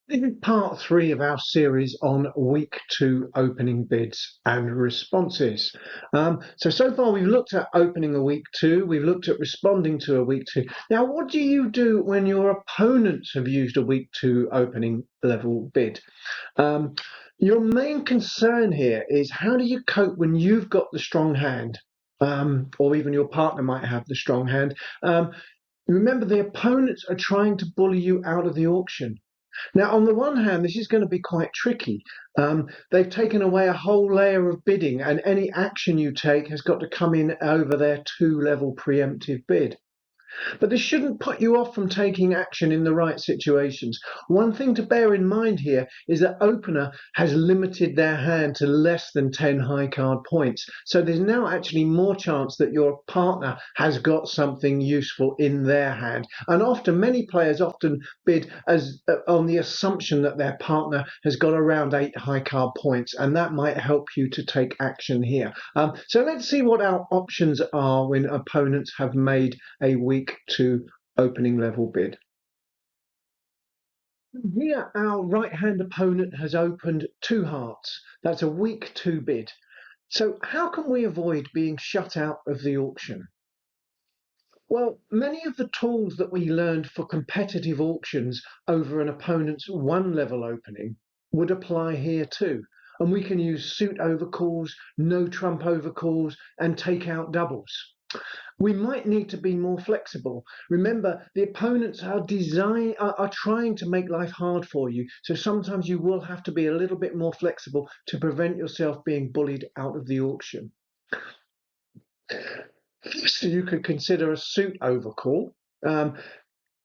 This is part three of our series on week two opening bids and responses. So far we've looked at opening a week two, we've looked at responding to a week two. Now, what do you do when your opponents have used a week two opening level bid? Your main concern here is how do you cope when you've got the strong hand, or even your partner might have the strong hand. Remember, the opponents are trying to bully you out of the auction. Now, on the one hand, this is going to be quite tricky. They've taken away a whole layer of bidding, and any action you take has got to come in over their two-level preemptive bid. But this shouldn't put you off from taking action in the right situations. One thing to bear in mind here is that opener has limited their hand to less than 10 high card points. So there's now actually more chance that your partner has got something useful in their hand. And often, many players often bid as on the assumption that their partner has got around 8 high card points, and that might help you to take action here. So let's see what our options are when opponents have made a weak to opening level bid. Here, our right-hand opponent has opened two hearts. That's a weak two bid. So how can we avoid being shut out of the auction? Well, many of the tools that we learned for competitive auctions over an opponent's one level opening would apply here too. And we can use suit overcalls, no trump overcalls, and take out doubles. We might need to be more flexible. Remember, the opponents are trying to make life hard for you. So sometimes you will have to be a little bit more flexible to prevent yourself being bullied out of the auction. So you could consider a suit overcall. Um,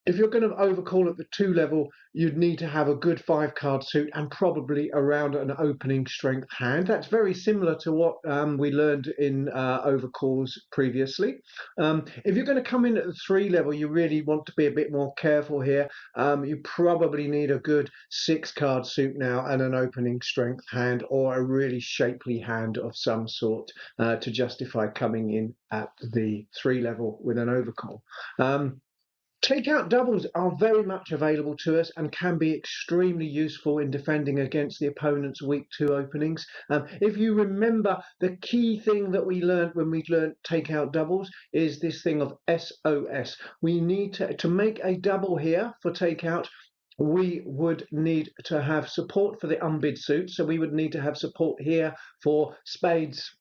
if you're going to overcall at the two level, you'd need to have a good 5 card suit and probably around an opening strength hand. That's very similar to what we learned in overcalls previously. If you're going to come in at the 3 level, you really want to be a bit more careful here. You probably need a good 6 card suit now and an opening strength hand, or a really shapely hand of some sort to justify coming in at the 3 level with an overcall. Takeout doubles are very much available to us and can be extremely useful in defending against the opponent's weak two openings. If you remember, the key thing that we learned when we learned takeout doubles is this thing of SOS. We need to make a double here for takeout. We would need to have support for the unbid suit. So we would need to have support here for spades,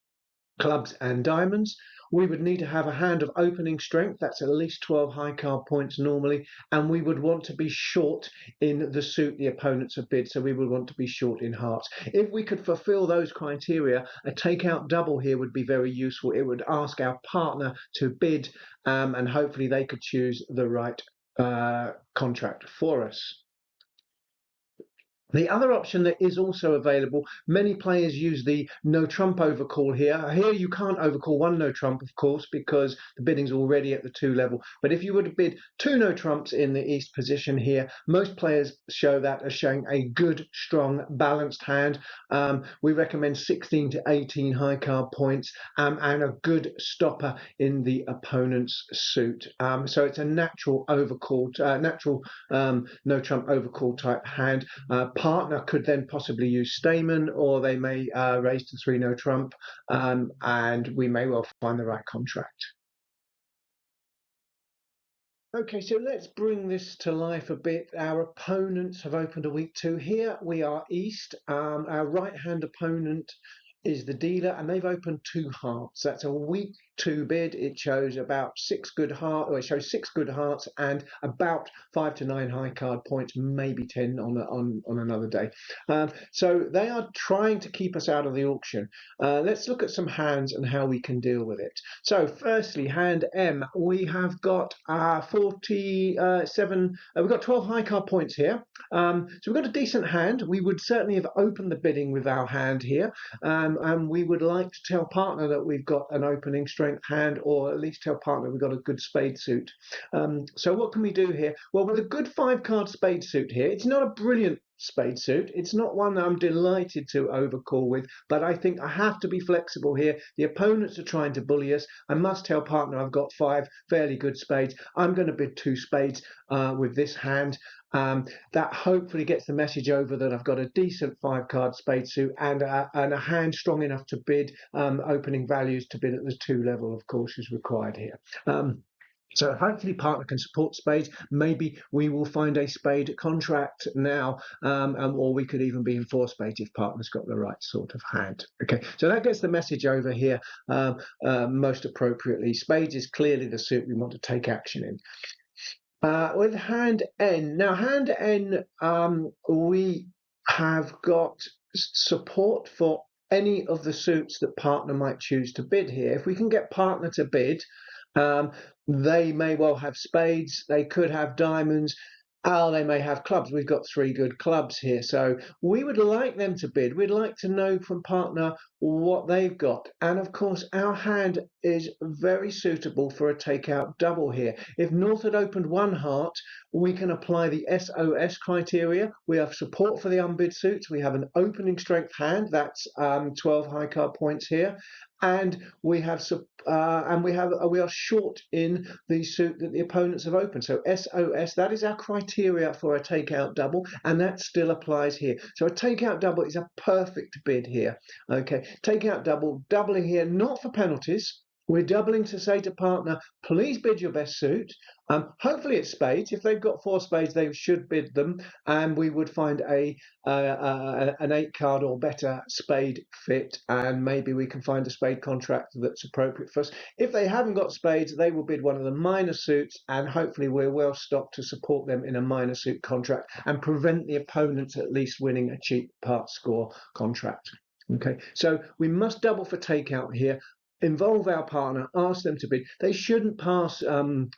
clubs and diamonds. We would need to have a hand of opening strength, that's at least 12 high card points normally, and we would want to be short in the suit the opponents have bid, so we would want to be short in hearts. If we could fulfill those criteria, a takeout double here would be very useful. It would ask our partner to bid, and hopefully they could choose the right contract for us. The other option that is also available, many players use the no trump overcall here. Here you can't overcall one no trump, of course, because the bidding's already at the 2 level. But if you were to bid 2 no trumps in the east position here, most players show that as showing a good, strong, balanced hand. We recommend 16 to 18 high card points and a good stopper in the opponent's suit. So it's a natural overcall, natural no trump overcall type hand. Partner could then possibly use Stamen, or they may raise to 3 no trump, and we may well find the right contract. Okay, so let's bring this to life a bit. Our opponents have opened a week two. Here we are east. Our right-hand opponent is the dealer, and they've opened two hearts. That's a weak two bid. It shows about 6 good hearts, or it shows 6 good hearts and about 5 to 9 high card points, maybe 10 on another day. So they are trying to keep us out of the auction. Let's look at some hands and how we can deal with it. So firstly, hand M, we have got 47, we've got 12 high card points here. So we've got a decent hand. We would certainly have opened the bidding with our hand here. And we would like to tell partner that we've got an opening strength hand, or at least tell partner we've got a good spade suit. So what can we do here? Well, with a good 5 card spade suit here, it's not a brilliant spade suit. It's not one that I'm delighted to overcall with, but I think I have to be flexible here. The opponents are trying to bully us. I must tell partner I've got 5 fairly good spades. I'm going to bid 2 spades with this hand. That hopefully gets the message over that I've got a decent 5-card spade suit and a hand strong enough to bid. Opening values to bid at the 2 level, of course, is required here. So hopefully partner can support spades. Maybe we will find a spade contract now, or we could even be in 4 spades if partner's got the right sort of hand. Okay, so that gets the message over here most appropriately. Spades is clearly the suit we want to take action in. With hand N, now hand N, we have got support for any of the suits that partner might choose to bid here. If we can get partner to bid, they may well have spades, they could have diamonds, they may have clubs. We've got 3 good clubs here, so we would like them to bid. We'd like to know from partner what they've got, and of course our hand is very suitable for a takeout double here. If North had opened 1 heart, we can apply the SOS criteria. We have support for the unbid suits, we have an opening strength hand, that's 12 high card points here, and we are short in the suit that the opponents have opened. So SOS, that is our criteria for a takeout double, and that still applies here. So a takeout double is a perfect bid here. Okay, takeout double, doubling here, not for penalties. We're doubling to say to partner, please bid your best suit. Hopefully it's spades. If they've got 4 spades, they should bid them, and we would find an 8-card or better spade fit, and maybe we can find a spade contract that's appropriate for us. If they haven't got spades, they will bid one of the minor suits, and hopefully we're well stocked to support them in a minor suit contract and prevent the opponents at least winning a cheap part score contract. Okay, so we must double for takeout here. Involve our partner, ask them to bid. They shouldn't pass 2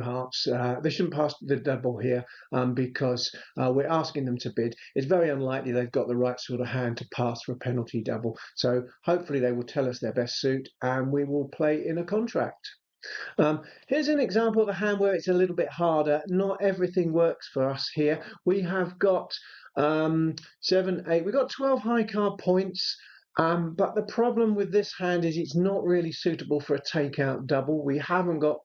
hearts. They shouldn't pass the double here because we're asking them to bid. It's very unlikely they've got the right sort of hand to pass for a penalty double. So hopefully they will tell us their best suit and we will play in a contract. Here's an example of a hand where it's a little bit harder. Not everything works for us here. We have got 7, 8. We've got 12 high card points. But the problem with this hand is it's not really suitable for a takeout double. We haven't got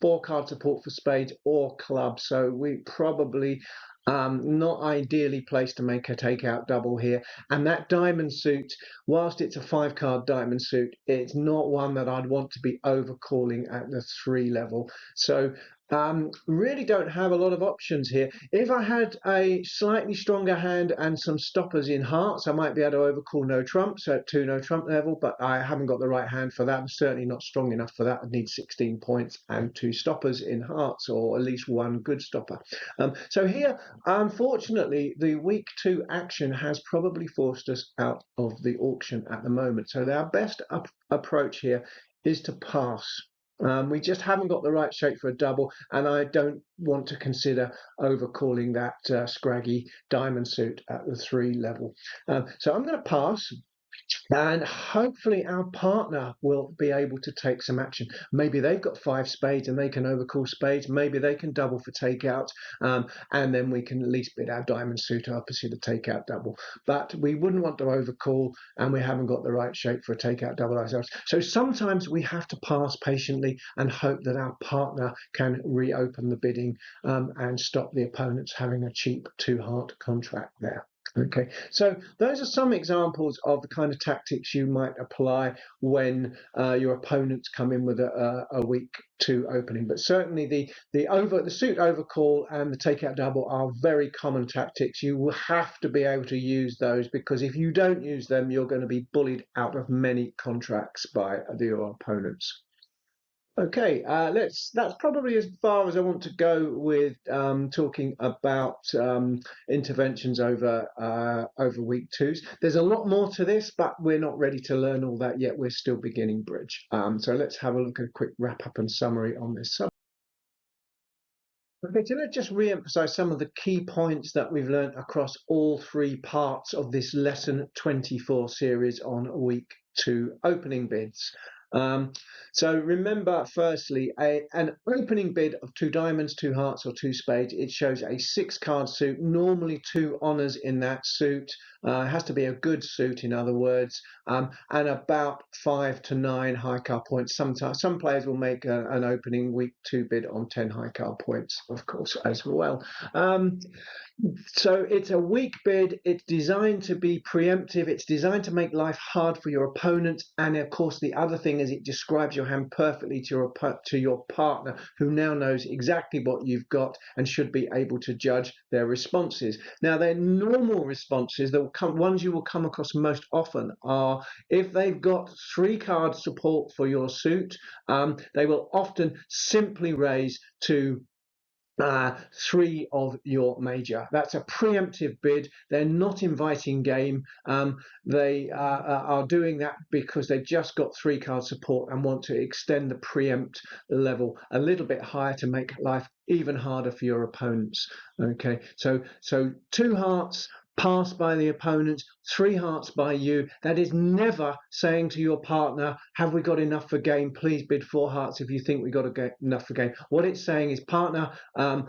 4-card support for spades or clubs, so we probably not ideally placed to make a takeout double here. And that diamond suit, whilst it's a 5-card diamond suit, it's not one that I'd want to be overcalling at the 3 level. So really don't have a lot of options here. If I had a slightly stronger hand and some stoppers in hearts, I might be able to overcall no trumps at 2 no trump level, but I haven't got the right hand for that. I'm certainly not strong enough for that. I need 16 points and 2 stoppers in hearts, or at least 1 good stopper. So here, unfortunately, the week 2 action has probably forced us out of the auction at the moment. So our best approach here is to pass. We just haven't got the right shape for a double, and I don't want to consider overcalling that scraggy diamond suit at the 3 level. So I'm going to pass. And hopefully our partner will be able to take some action. Maybe they've got 5 spades and they can overcall spades. Maybe they can double for takeout, and then we can at least bid our diamond suit opposite the takeout double. But we wouldn't want to overcall, and we haven't got the right shape for a takeout double ourselves. So sometimes we have to pass patiently and hope that our partner can reopen the bidding and stop the opponents having a cheap 2-heart contract there. Okay, so those are some examples of the kind of tactics you might apply when your opponents come in with a weak 2 opening. But certainly the suit overcall and the takeout double are very common tactics. You will have to be able to use those, because if you don't use them, you're going to be bullied out of many contracts by your opponents. Okay, that's probably as far as I want to go with talking about interventions over week 2s. There's a lot more to this, but we're not ready to learn all that yet. We're still beginning bridge. So let's have a look at a quick wrap up and summary on this subject. Okay, so let's just re-emphasize some of the key points that we've learned across all 3 parts of this lesson 24 series on week 2 opening bids. So remember, firstly, an opening bid of 2 diamonds, 2 hearts, or 2 spades, it shows a 6-card suit, normally 2 honours in that suit. It has to be a good suit, in other words, and about 5 to 9 high card points. Sometimes some players will make an opening week 2 bid on 10 high card points, of course, as well. So it's a weak bid. It's designed to be preemptive. It's designed to make life hard for your opponent. And of course, the other thing is it describes your hand perfectly to your partner, who now knows exactly what you've got and should be able to judge their responses. Now, their normal responses, the ones you will come across most often, are if they've got 3-card support for your suit, they will often simply raise to 3 of your major. That's a preemptive bid. They're not inviting game. They are doing that because they've just got 3-card support and want to extend the preempt level a little bit higher to make life even harder for your opponents. Okay, so 2 hearts pass by the opponent, 3 hearts by you. That is never saying to your partner, have we got enough for game? Please bid 4 hearts if you think we got enough for game. What it's saying is, partner,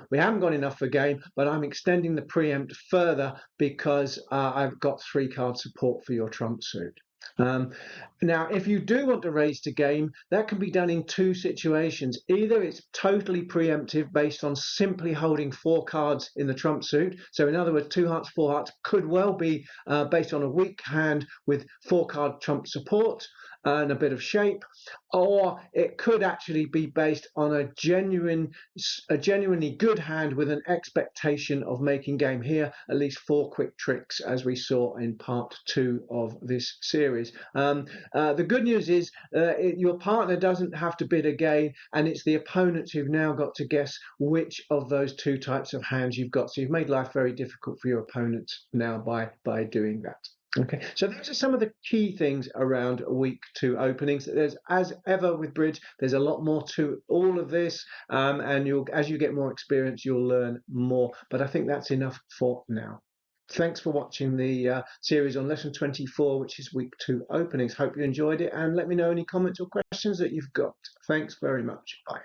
we haven't got enough for game, but I'm extending the preempt further because I've got 3-card support for your trump suit. Now, if you do want to raise to game, that can be done in 2 situations. Either it's totally preemptive based on simply holding 4 cards in the trump suit. So in other words, 2 hearts, 4 hearts could well be based on a weak hand with 4-card trump support and a bit of shape, or it could actually be based on a genuinely good hand with an expectation of making game. Here, at least 4 quick tricks, as we saw in part 2 of this series. The good news is your partner doesn't have to bid again, and it's the opponents who've now got to guess which of those 2 types of hands you've got. So you've made life very difficult for your opponents now by doing that. Okay, so those are some of the key things around week 2 openings. There's, as ever with bridge, there's a lot more to all of this, and as you get more experience, you'll learn more. But I think that's enough for now. Thanks for watching the series on lesson 24, which is week 2 openings. Hope you enjoyed it, and let me know any comments or questions that you've got. Thanks very much. Bye.